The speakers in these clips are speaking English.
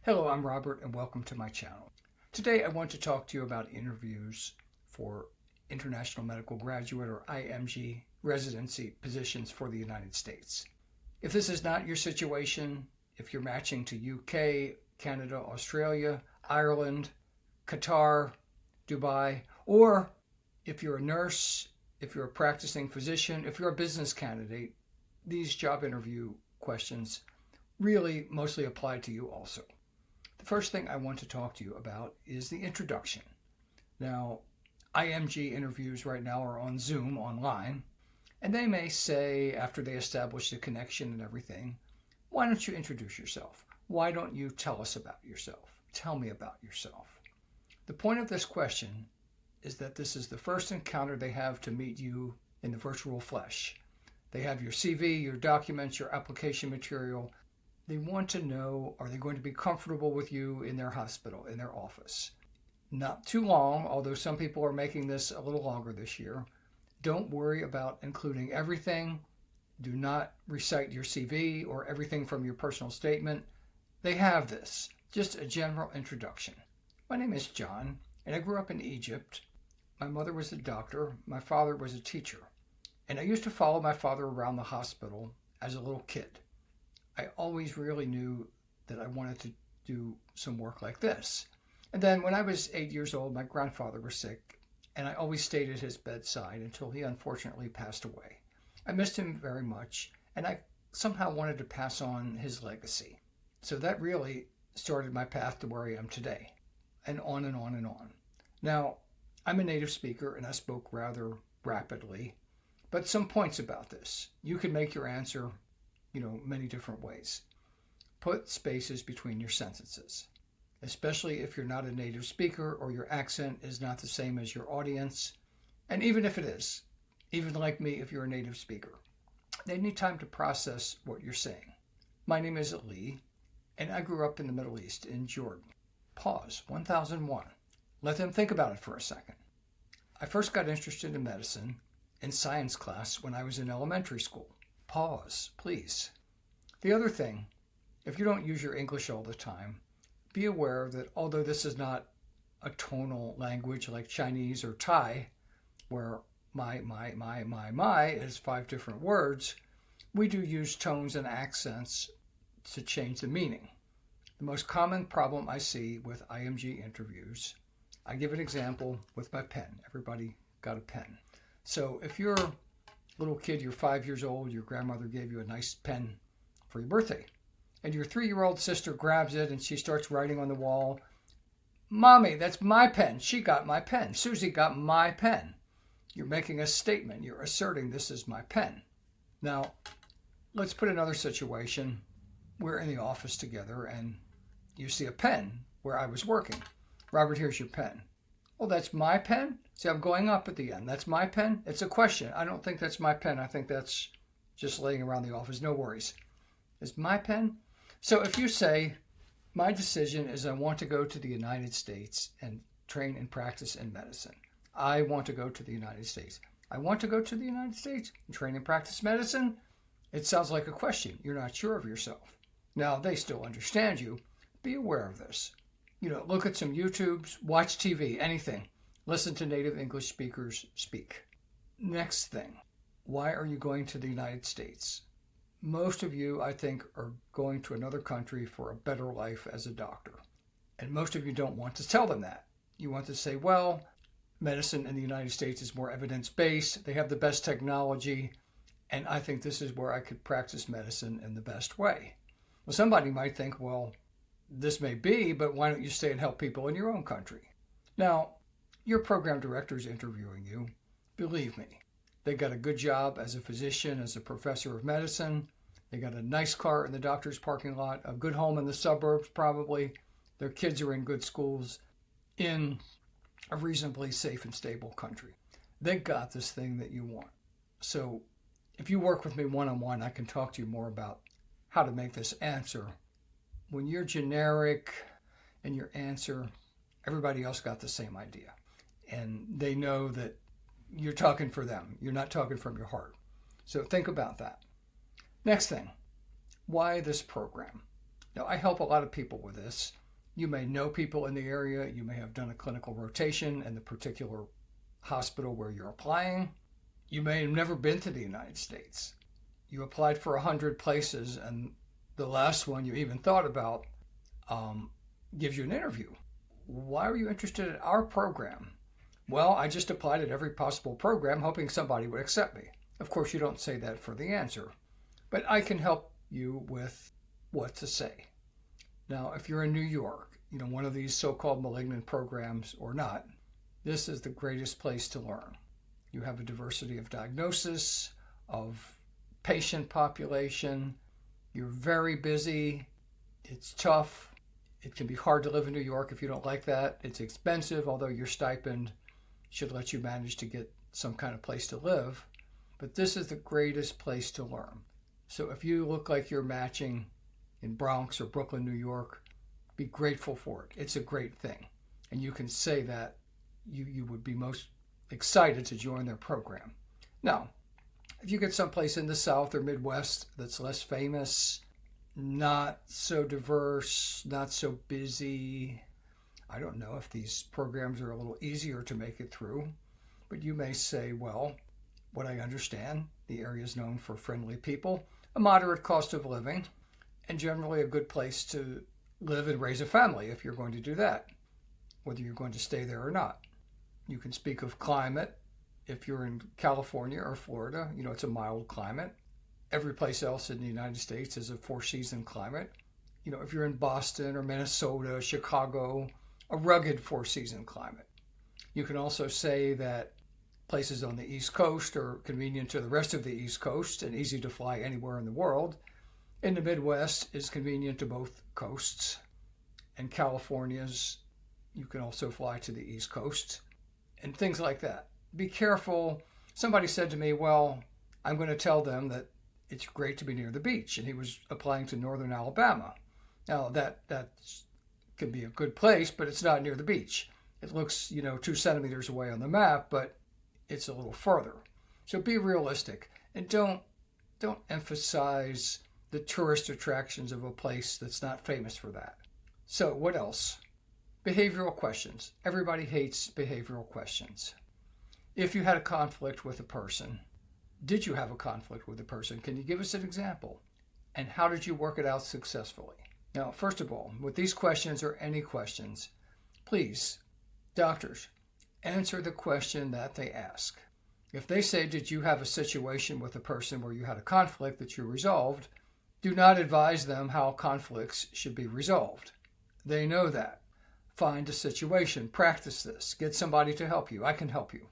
Hello, I'm Robert and welcome to my channel. Today I want to talk to you about interviews for International Medical Graduate or IMG residency positions for the United States. If this is not your situation, if you're matching to UK, Canada, Australia, Ireland, Qatar, Dubai, or if you're a nurse, if you're a practicing physician, if you're a business candidate, these job interview questions really mostly apply to you also. The first thing I want to talk to you about is the introduction. Now, IMG interviews right now are on Zoom online, and they may say, after they establish the connection and everything, why don't you introduce yourself? Why don't you tell us about yourself? Tell me about yourself. The point of this question is that this is the first encounter they have to meet you in the virtual flesh. They have your CV, your documents, your application material. They want to know, are they going to be comfortable with you in their hospital, in their office? Not too long, although some people are making this a little longer this year. Don't worry about including everything. Do not recite your CV or everything from your personal statement. They have this, just a general introduction. My name is John, and I grew up in Egypt. My mother was a doctor. My father was a teacher. And I used to follow my father around the hospital as a little kid. I always really knew that I wanted to do some work like this. And then when I was 8 years old, my grandfather was sick, and I always stayed at his bedside until he unfortunately passed away. I missed him very much, and I somehow wanted to pass on his legacy. So that really started my path to where I am today, and on and on and on. Now, I'm a native speaker, and I spoke rather rapidly, but some points about this. You can make your answer many different ways. Put spaces between your sentences, especially if you're not a native speaker or your accent is not the same as your audience. And even if it is, even like me, if you're a native speaker, they need time to process what you're saying. My name is Lee, and I grew up in the Middle East, in Jordan. Pause, 1001. Let them think about it for a second. I first got interested in medicine in science class when I was in elementary school. Pause, please. The other thing, if you don't use your English all the time, be aware that although this is not a tonal language like Chinese or Thai, where my is 5 different words, we do use tones and accents to change the meaning. The most common problem I see with IMG interviews, I give an example with my pen. Everybody got a pen. So if you're little kid, you're 5 years old, your grandmother gave you a nice pen for your birthday. And your 3-year-old sister grabs it and she starts writing on the wall, "Mommy, that's my pen. She got my pen. Susie got my pen." You're making a statement. You're asserting this is my pen. Now, let's put another situation. We're in the office together and you see a pen where I was working. "Robert, here's your pen." "Oh, that's my pen?" See, I'm going up at the end. "That's my pen?" It's a question. "I don't think that's my pen. I think that's just laying around the office." No worries. "It's my pen?" So if you say, "My decision is I want to go to the United States and train and practice in medicine. I want to go to the United States. I want to go to the United States and train and practice medicine." It sounds like a question. You're not sure of yourself. Now, they still understand you. Be aware of this. Look at some YouTubes, watch TV, anything. Listen to native English speakers speak. Next thing, why are you going to the United States? Most of you, I think, are going to another country for a better life as a doctor. And most of you don't want to tell them that. You want to say, well, medicine in the United States is more evidence-based. They have the best technology. And I think this is where I could practice medicine in the best way. Well, somebody might think, well, this may be, but why don't you stay and help people in your own country? Now, your program director is interviewing you. Believe me, they got a good job as a physician, as a professor of medicine. They got a nice car in the doctor's parking lot, a good home in the suburbs probably. Their kids are in good schools in a reasonably safe and stable country. They got this thing that you want. So if you work with me one-on-one, I can talk to you more about how to make this answer. When you're generic in your answer, everybody else got the same idea. And they know that you're talking for them. You're not talking from your heart. So think about that. Next thing, why this program? Now, I help a lot of people with this. You may know people in the area. You may have done a clinical rotation in the particular hospital where you're applying. You may have never been to the United States. You applied for 100 places, and the last one you even thought about gives you an interview. Why are you interested in our program? Well, I just applied at every possible program hoping somebody would accept me. Of course, you don't say that for the answer, but I can help you with what to say. Now, if you're in New York, one of these so-called malignant programs or not, this is the greatest place to learn. You have a diversity of diagnosis, of patient population. You're very busy. It's tough. It can be hard to live in New York if you don't like that. It's expensive, although your stipend should let you manage to get some kind of place to live. But this is the greatest place to learn. So if you look like you're matching in Bronx or Brooklyn, New York, be grateful for it. It's a great thing. And you can say that you would be most excited to join their program. Now, if you get someplace in the South or Midwest that's less famous, not so diverse, not so busy, I don't know if these programs are a little easier to make it through, but you may say, well, what I understand, the area is known for friendly people, a moderate cost of living, and generally a good place to live and raise a family if you're going to do that, whether you're going to stay there or not. You can speak of climate. If you're in California or Florida, it's a mild climate. Every place else in the United States is a 4-season climate. If you're in Boston or Minnesota, Chicago, a rugged 4-season climate. You can also say that places on the East Coast are convenient to the rest of the East Coast and easy to fly anywhere in the world. And the Midwest is convenient to both coasts. And California's, you can also fly to the East Coast and things like that. Be careful. Somebody said to me, well, I'm going to tell them that it's great to be near the beach. And he was applying to northern Alabama. Now, that can be a good place, but it's not near the beach. It looks, 2 centimeters away on the map, but it's a little further. So be realistic and don't emphasize the tourist attractions of a place that's not famous for that. So what else? Behavioral questions. Everybody hates behavioral questions. If you had a conflict with a person, did you have a conflict with a person? Can you give us an example? And how did you work it out successfully? Now, first of all, with these questions or any questions, please, doctors, answer the question that they ask. If they say, did you have a situation with a person where you had a conflict that you resolved, do not advise them how conflicts should be resolved. They know that. Find a situation, practice this, get somebody to help you. I can help you.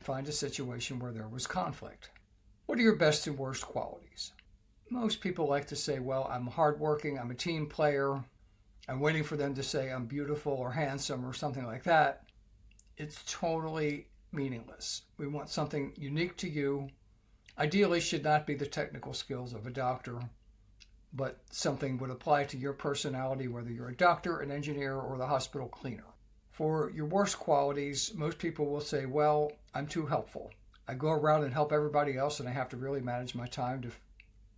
Find a situation where there was conflict. What are your best and worst qualities? Most people like to say, well, I'm hardworking, I'm a team player. I'm waiting for them to say I'm beautiful or handsome or something like that. It's totally meaningless. We want something unique to you. Ideally, should not be the technical skills of a doctor, but something would apply to your personality, whether you're a doctor, an engineer, or the hospital cleaner. For your worst qualities, most people will say, well, I'm too helpful. I go around and help everybody else, and I have to really manage my time to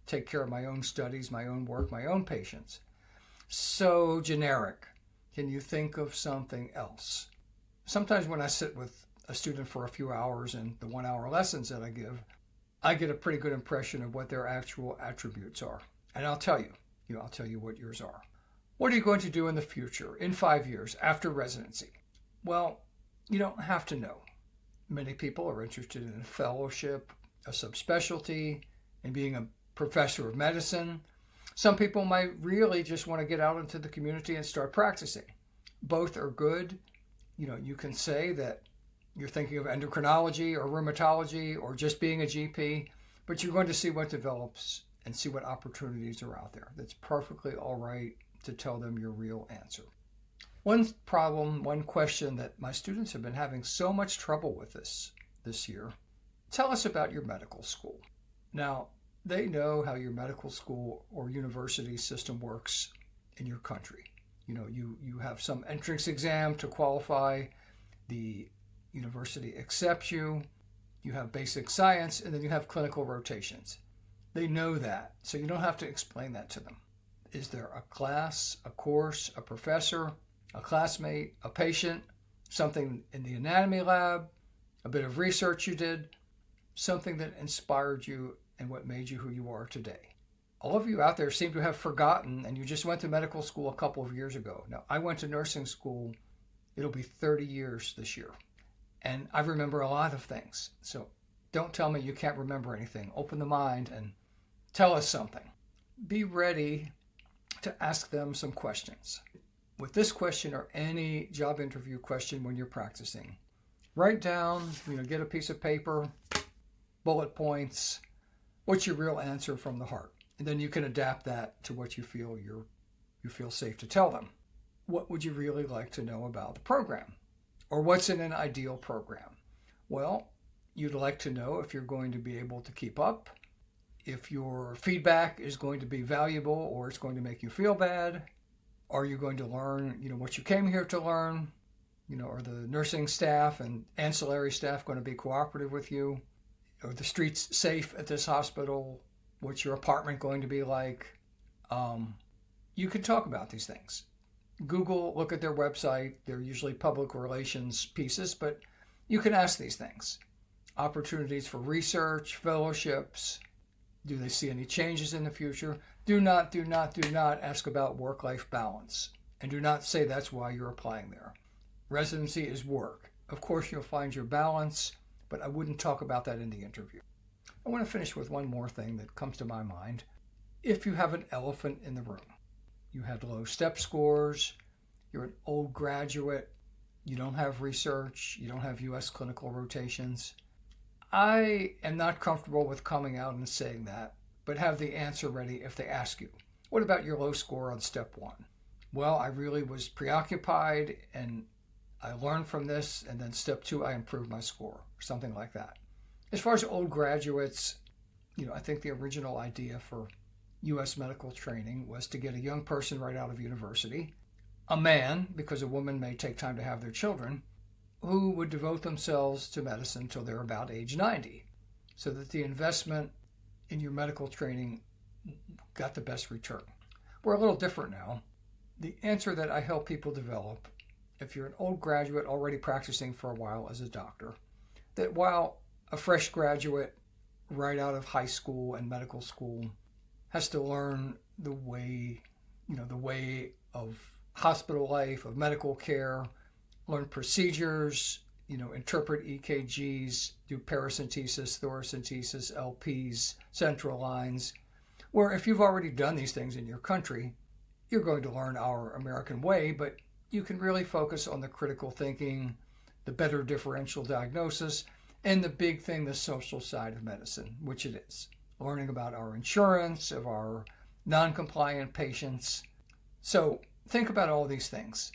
take care of my own studies, my own work, my own patients. So generic. Can you think of something else? Sometimes when I sit with a student for a few hours in the 1-hour lessons that I give, I get a pretty good impression of what their actual attributes are. And I'll tell you, I'll tell you what yours are. What are you going to do in the future, in 5 years, after residency? Well, you don't have to know. Many people are interested in a fellowship, a subspecialty, and being a professor of medicine. Some people might really just want to get out into the community and start practicing. Both are good. You can say that you're thinking of endocrinology or rheumatology or just being a GP, but you're going to see what develops and see what opportunities are out there. That's perfectly all right to tell them your real answer. One problem, one question that my students have been having so much trouble with this year, tell us about your medical school. Now, they know how your medical school or university system works in your country. You have some entrance exam to qualify. The university accepts you. You have basic science, and then you have clinical rotations. They know that, so you don't have to explain that to them. Is there a class, a course, a professor, a classmate, a patient, something in the anatomy lab, a bit of research you did, something that inspired you and what made you who you are today? All of you out there seem to have forgotten, and you just went to medical school a couple of years ago. Now, I went to nursing school. It'll be 30 years this year. And I remember a lot of things. So don't tell me you can't remember anything. Open the mind and tell us something. Be ready to ask them some questions. With this question or any job interview question when you're practicing, write down, get a piece of paper, bullet points, what's your real answer from the heart? And then you can adapt that to what you feel safe to tell them. What would you really like to know about the program? Or what's in an ideal program? Well, you'd like to know if you're going to be able to keep up, if your feedback is going to be valuable or it's going to make you feel bad. Are you going to learn, what you came here to learn? Are the nursing staff and ancillary staff going to be cooperative with you? Are the streets safe at this hospital? What's your apartment going to be like? You can talk about these things. Google, look at their website. They're usually public relations pieces, but you can ask these things. Opportunities for research, fellowships. Do they see any changes in the future? Do not ask about work-life balance. And do not say that's why you're applying there. Residency is work. Of course, you'll find your balance, but I wouldn't talk about that in the interview. I want to finish with one more thing that comes to my mind. If you have an elephant in the room, you had low step scores, you're an old graduate, you don't have research, you don't have U.S. clinical rotations. I am not comfortable with coming out and saying that, but have the answer ready if they ask you. What about your low score on step 1? Well, I really was preoccupied and I learned from this, and then step 2, I improved my score, something like that. As far as old graduates, I think the original idea for U.S. medical training was to get a young person right out of university, a man, because a woman may take time to have their children, who would devote themselves to medicine till they're about age 90, so that the investment in your medical training got the best return. We're a little different now. The answer that I help people develop, if you're an old graduate already practicing for a while as a doctor, that while a fresh graduate right out of high school and medical school has to learn the way of hospital life, of medical care, learn procedures, interpret EKGs, do paracentesis, thoracentesis, LPs, central lines, where if you've already done these things in your country, you're going to learn our American way, but you can really focus on the critical thinking, the better differential diagnosis, and the big thing, the social side of medicine, which it is. Learning about our insurance, of our non-compliant patients. So think about all these things.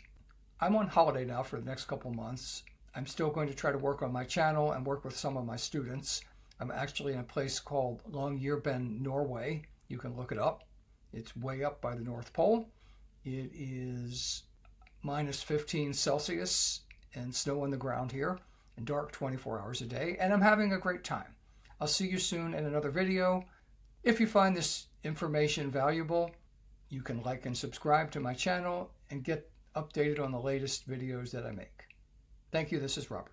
I'm on holiday now for the next couple months. I'm still going to try to work on my channel and work with some of my students. I'm actually in a place called Longyearbyen, Norway. You can look it up. It's way up by the North Pole. It is minus 15 Celsius and snow on the ground here and dark 24 hours a day. And I'm having a great time. I'll see you soon in another video. If you find this information valuable, you can like and subscribe to my channel and get updated on the latest videos that I make. Thank you. This is Robert.